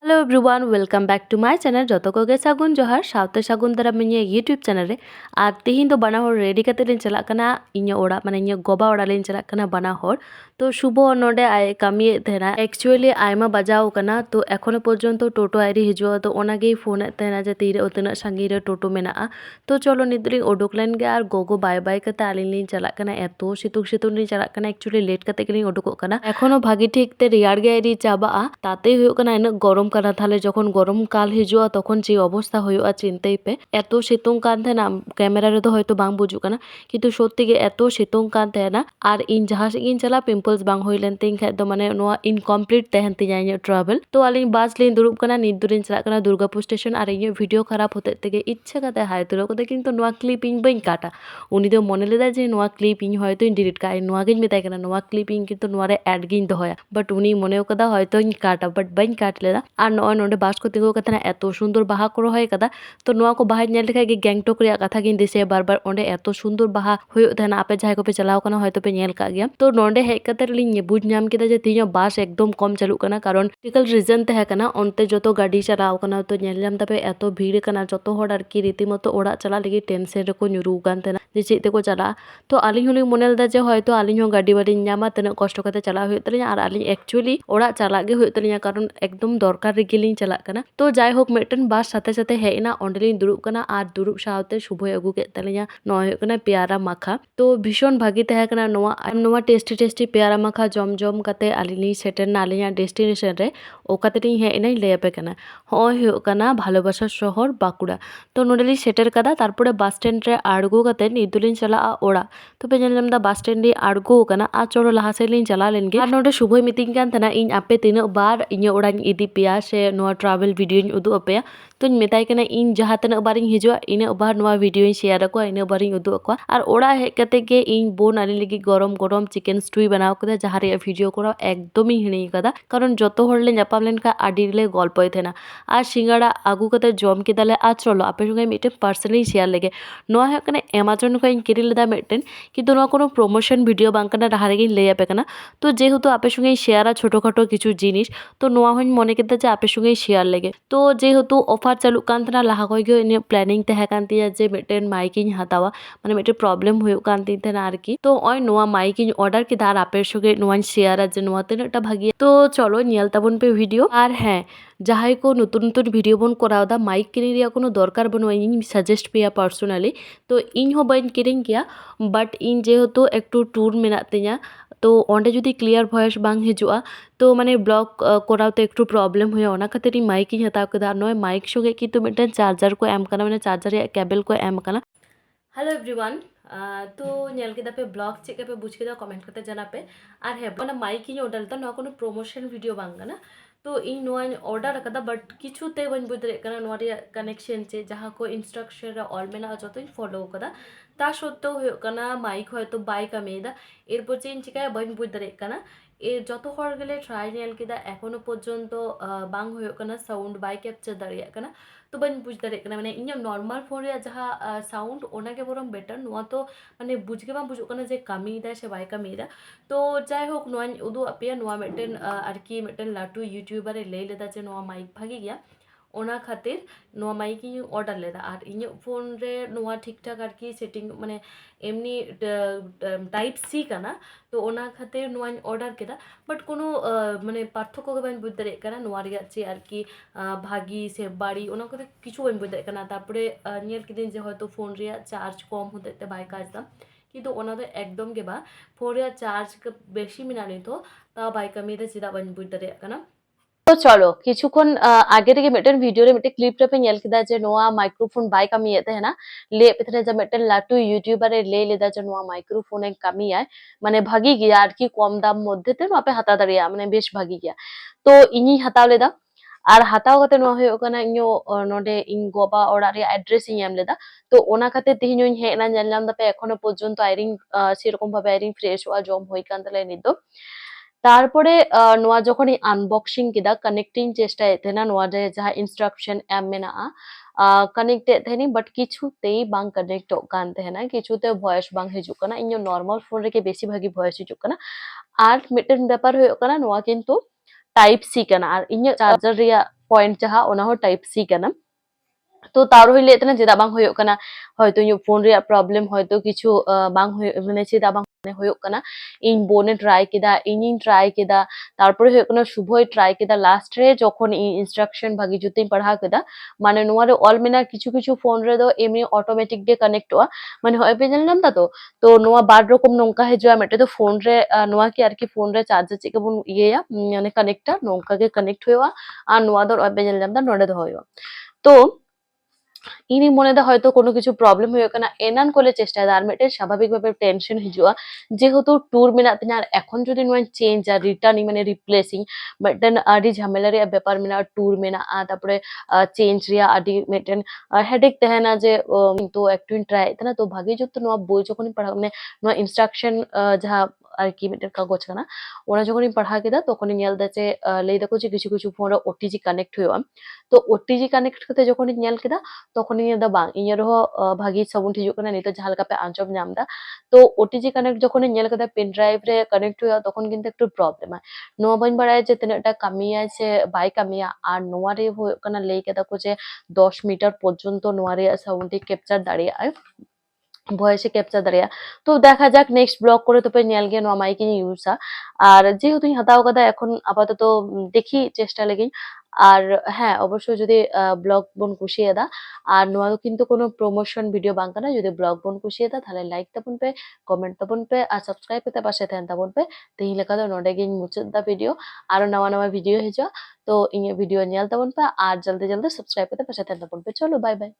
Hello everyone, welcome back to my channel. joto koge sagun johar saute sagun dara minya YouTube channel re ar tihin do bana hor ready kate lin chalak kana inya ora mane inya goba ora lin chalak kana bana hor to শুভ নডে কামিয়ে তেনা actually আইমা বাজাও কানা তো এখনো পর্যন্ত টোটো আইরি হিজুয়া তো ওনাগেই phone তেনা যে তীরে ওতনা সাঙ্গিরে টোটো মেনা তো চলো নিদ্রি ওডোক লাইন গে আর গোগো বাই বাই কাতে আলিন লিন চালাক কানা এত সিতুক সিতুক লিন চালাক কানা অ্যাকচুয়ালি লেট কাতে গেলিন ওডোকok কানা এখনো ভাগি ঠিক তে রিয়ার গে আইরি চাবা তাতেই হুয়ুক কানা ইনা গরম কানা তাহলে যখন গরম কাল হিজুয়া তখন যে অবস্থা হুয়ুগা চিন্তাই পে এত সিতুং কান থেনা ক্যামেরা রে তো হয়তো বাং বুঝুক কানা কিন্তু সত্যি গে এত সিতুং কান থেনা আর ইন জাহাজ ইন চালা पिंपल्स बांग हुई लेन तिन खाय दो माने नोआ इनकम्प्लीट तहन तिया इन ट्रैवल तो अलिन बास लिन दुरुब कना नित दुरिन चला कना दुर्गापुर स्टेशन और इन वीडियो खराब होते तेगे इच्छा कते हाय तुलो कते किंतु नोआ क्लिपिंग बइन काटा उनी दो मने लेदा जे नोआ क्लिपिंग हयतो इन डिलीट काय नोआ गिन मेताय कना नोआ क्लिपिंग किंतु नोआ रे एड गिन दोहया बट उनी मने कदा हयतो इन काटा बट बइन काट लेदा और नोआ नोडे बास को तिंगो कतना एतो सुंदर बाहा को रहोय कदा तो नोआ को बाहा नेल लेखाय गे गैंगटॉक रे कथा गिन दिसे बार बार ओंडे एतो सुंदर बाहा हुयो थना आपे जाय को पे चलाव कना हयतो पे नेल का गया तो नोंडे हेज कते लिन बुझ नाम केदा जे तीन बास एकदम कम चालू कना कारण टिकल रीजन तहे कना ओनते जतो गाड़ी चलाव कना तो नेल नाम तबे एतो भीड़ कना जतो होड़ आर की रीतिमतो ओड़ा चला लगी टेंशन रे को न्युरु गान तेना जे चेत ते को चला तो आलिन होली मोनेल दा जे हयतो आलिन हो गाड़ी बाड़ी नामा तेना कष्ट कते चला हुय तलिया और आलिन एक्चुअली ओड़ा चला गे हुय तलिया कारण एकदम दरकार रे गेलिन चला कना तो जाय होक मेटन बास साथे साथे हेना ओंडेलिन दुरुब कना आर दुरुब सावते शुभय अगु के तलिया नय हुय कना प्यारा माखा तो भीषण भागी तहे कना नोआ टेस्टी टेस्टी प्यारा माखा जम जम कते आलिनी सेटर ना आलिया डेस्टिनेशन रे ओकातेनी हे इनाई लेपे कना होय हुयो कना भालोबासा शहर बाकुड़ा तो नोडेली सेटर कदा तारपरे बस स्टैंड रे आड़गो कते निदुलिन चला ओड़ा तो पे नेलम दा बस स्टैंड रे आड़गो कना आ चलो लाहा से लिन चला लेन गे आर नोडे शुभय मितिंग कान तना इन आपे तीना बार इᱧ ओड़ाñ इदी पेया से नोआ ट्रैवल वीडियो उदु अपेया तो मेताय कना इन जहाँ तना बार हिजुआ इन बार नोआ वीडियो शेयर को इन बार उदु अको और ओड़ा हे कते गे इन बोन आली लगी गरम गरम चिकेन स्टू बनाव कदा जहाँ रे वीडियो को एकदम ही हिणी कदा कारण जतो हड़ले नापाम लेन का आडिले गल्पय थेना आ सिंगाड़ा आगु कते जम केदाले आ चलो आपे संगे मिटे पर्सनली शेयर लेगे नोआ हे कने अमेजन को इन किरि लेदा मेटेन किंतु नोआ कोनो प्रमोशन वीडियो बांग कना रहा रे लय आपे कना तो जेहेतु आपे संगे शेयर छोटो खाटो किछु जिनिस तो नोआ हन मने केदा जे आपे संगे शेयर लेगे तो जेहेतु ऑफर चालू कान थना लाहा कोई गे इन प्लानिंग तहे कान तिया जे मेटेन माइक इन हतावा माने मेटे प्रॉब्लम हुयो कान ती थना आरकी तो ओय नोआ माइक इन ऑर्डर केदा आर आपे संगे नोआ शेयर जे नोआ तीनटा भागी तो चलो नियल ताबन पे वीडियो और हाँ जहाँ को नतून नतून वीडियो बन करादा माइक किने रिया कोनो दरकार बनुआ इन सजेस्ट पेया पर्सनली तो इन हो बाइन किरिंग किया बट इन जेहेतु एकटू टूर मेना तिया तो ओंडे जुदी क्लियर वॉइस बांग हिजुआ तो माने ब्लॉग करावते एकटू प्रॉब्लम हुआ ओना खातिर माइक इन हताव केदा नय माइक संगे किन्तु मिदटेन चार्जर को एम कना माने चार्जर या केबल को एम कना हेलो एवरीवन तो नेल केदा पे ब्लॉग चेक पे बुझ केदा कमेंट करते जाना पे और हे माने माइक इन ऑर्डर ता कोनो प्रमोशन वीडियो बांग ना तो इन नोआ ऑर्डर कदा बट किछुते बन बुझ दरे कना नोआ रे कनेक्शन चे जहाँ को इंस्ट्रक्शन रे ऑल मेना जतो इन फॉलो कदा ता सत्त्वेও हुयो कना माइक हयतो बाय कामेदा एरपर चे इन चिकाय बन बुझ दरे कना एर जतो हर गेले ट्राई नेल केदा एखोनो पर्यन्त बांग हुयो कना साउंड बाय कैप्चर दाड़िया कना तो बन बुझ दाड़े कना माने इन नॉर्मल फोन रे जहाँ साउंड ओनागे बरम बेटर नोआ तो माने बुझगे बा बुझो कना जे कामीदा से बाय कामीदा तो जाय होक नोआ उदु अपेया नोआ मेटेन आरकी मेटेन लाटू यूट्यूबर लय लेदा जे नोआ माइक भागी गया ओना खातिर नोआ माइक इन ऑर्डर लेदा और इन फोन रे नोआ ठीक ठाक आरकी सेटिंग माने एमनी टाइप सी कना तो ओना खातिर नोआ ऑर्डर केदा बट कोनो माने पार्थक्य के बाइन बुझ दाड़े कना नोआ रिया चे आरकी भागी से बाड़ी ओना को किछु बाइन बुझ दाड़े कना तारपरे नेल किदिन जे हयतो फोन रिया चार्ज कम होते ते बाय काजदा किन्तु ओना दो एकदम के बा फोन रिया चार्ज बेशी मेना नितो ता बाय कामी दे चिदा बाइन बुझ दाड़े कना तो चलो किछुक्षण आगे रे मिटन वीडियो रे मिटे क्लिप रे पे नेल केदा जे नोआ माइक्रोफोन बाय कामी ते है ना ले पे जे मिटन लाटू यूट्यूबर रे ले लेदा जे नोआ माइक्रोफोन ए कामी आय माने भागी गया आर की कम दाम मध्य ते नोआ पे हता दाड़िया माने बेश भागी गया तो इनी हताव लेदा और हताव कते नोआ होयो कना इño नोडे इन गोबा ओड़ा रे एड्रेस इन एम लेदा तो ओना खाते तिहिन इन हेना नेल नाम दा पे एखोनो पर्यन्त आइरिंग सेरकम भाबे आइरिंग फ्रेश हुआ जम होई कान तले नित दो तारपरे नोआ जखोन आनबक्सिंग केदा कनेक्टिंग चेष्टा एथेना नोआ रे जहाँ इंस्ट्रक्शन एम मेना कनेक्ट एथेनी बट किछुतेई बांग कनेक्ट कान तेना किछुते वॉइस बांग हिजुक कना इño नॉर्मल फोन रे के बेसी भागी वॉइस हिजुक कना आर मिटन व्यापार होयो कना नोआ किंतु टाइप सी कना और इño चार्जर रिया point jaha ona ho type C kana তো তার হইলে এটা না যেটা bang ᱦᱩᱭᱩᱜ ᱠᱟᱱᱟ হয়তো ᱤᱧᱟᱹᱜ ᱯᱷᱳᱱ ᱨᱮᱭᱟᱜ ᱯᱨᱚᱵᱞᱮᱢ ᱦᱚᱭᱛᱚ ᱠᱤᱪᱷᱩ ᱵᱟᱝ ᱢᱟᱱᱮ ᱪᱮᱫᱟᱜ ᱵᱟᱝ ᱦᱩᱭᱩᱜ ᱠᱟᱱᱟ ᱤᱧ ᱵᱳᱱᱮ ᱴᱨᱟᱭ ᱠᱮᱫᱟ ᱤᱧᱤᱧ ᱴᱨᱟᱭ ᱠᱮᱫᱟ তারপরে হয়ে কোনো শুভই ট্রাই কেদা লাস্ট রে যখন ইনস্ট্রাকশন ভাগি জুতিኝ পাড়হাও কেদা মানে নোয়ারে অল মেনা কিছু কিছু ফোন রে ᱫᱚ এমনি অটোমেটিক গে কানেক্টᱚᱜᱼᱟ মানে হয় পে ᱧᱮᱞ ᱧᱟᱢ ᱫᱟ তো নোয়া বার রকম নঙ্কা হিজুয়া মেটে তো ফোন রে নোয়া কি আর কি ফোন রে চার্জার চিকে বন ইয়েয়া মানে কানেক্টটা নঙ্কা গে কানেক্ট হইওয়া আর নোয়া ᱫᱚ হয় ᱯᱮ ᱧᱮᱞ ᱧᱟᱢ ᱫᱟ ᱱᱚᱰᱮ ᱫᱚ ᱦᱩᱭᱩᱜᱼᱟ তো ইনি মনেদা হয়তো কোনো কিছু প্রবলেম হয়ে কানা এনান কোলে চেষ্টা আর মেটে স্বাভাবিকভাবে টেনশন হিজুয়া যেহেতু ট্যুর মেনা তিনা আর এখন যদি নোয়া চেঞ্জ আর রিটার্নিং মানে রিপ্লেসিং মেটেন আডি ঝামেলা রে ব্যাপার মেনা ট্যুর মেনা তারপরে চেঞ্জ রিয়া আডি মেটেন হেডেক তেহেনা যে কিন্তু একটু ট্রাই তেনা তো ভাগে যুক্ত নোয়া বই যখন পড়া মানে নোয়া ইনস্ট্রাকশন যাহা আর কি মেটেন কাগজ কানা ওনা যখন পড়া কেদা তখন নেল দাচে লেই দেখো যে কিছু কিছু ফোন ওটিজি কানেক্ট হইওয়া তো ওটিজি কানেক্ট করতে যখন নেল কেদা তখন ইᱧ ᱫᱚ ᱵᱟᱝ ᱤᱧ ᱨᱮᱦᱚᱸ ᱵᱷᱟᱜᱤ ᱥᱟᱣᱩᱱᱰ ᱦᱤᱡᱩᱜ ᱠᱟᱱᱟ ᱱᱤᱛᱚᱜ ᱡᱟᱦᱟᱸ ᱞᱮᱠᱟ ᱯᱮ ᱟᱸᱡᱚᱢ ᱧᱟᱢ ᱫᱟ তো ওটিজি কানেক্ট যখন ᱧᱮᱞ ᱠᱮᱫᱟ পেন ড্রাইভ রে কানেক্ট হইয়া তখন কিন্তু একটু প্রবলেম হয় নোয়া বাñ বাড়ায় যে তিনাটা কামিয়া সে বাই কামিয়া আর নোয়া রে ᱦᱩᱭᱩᱜ ᱠᱟᱱᱟ ᱞᱟᱹᱭ ᱠᱮᱫᱟ ᱠᱚ ᱡᱮ 10 মিটার পর্যন্ত নোয়া রে সাউন্ড ক্যাপচার দাঁড়িয়ে ভয়েসে ক্যাপচার দাঁড়িয়ে তো দেখা যাক নেক্সট ব্লগ করে তোপে ᱧᱮᱞ গে নোয়া মাইক ইᱧ ইউজা আর যেহেতু হাতাও কাদা এখন আপাতত দেখি চেষ্টা লেগেই আর হ্যাঁ অবশ্যই যদি ব্লগ বোন কুশিয়েদা আর নোয়া কিন্তু কোনো প্রমোশন ভিডিও বাং কানা যদি ব্লগ বোন কুশিয়েদা তাহলে লাইক তাবন পে কমেন্ট তাবন পে আর সাবস্ক্রাইব পেতে পাশে থাকেন তাবন পে তেহি লেকা ᱫᱚ ᱱᱚᱰᱮ ᱜᱤᱧ ᱢᱩᱪᱟᱹᱫ ᱫᱟ ᱵᱷᱤᱰᱤᱭᱳ ᱟᱨᱚ ᱱᱟᱣᱟ ᱱᱟᱣᱟ ᱵᱷᱤᱰᱤᱭᱳ ᱦᱤᱡᱩᱜᱼᱟ ᱛᱚ ᱤᱧᱟᱹᱜ ᱵᱷᱤᱰᱤᱭᱳ ᱧᱮᱞ ᱛᱟᱵᱚᱱ ᱯᱮ ᱟᱨ ᱡᱚᱞᱫᱤ ᱡᱚᱞᱫᱤ ᱥᱟᱵᱥক্রাইব পেতে পাশে থাকেন তাবন পে চলো বাই বাই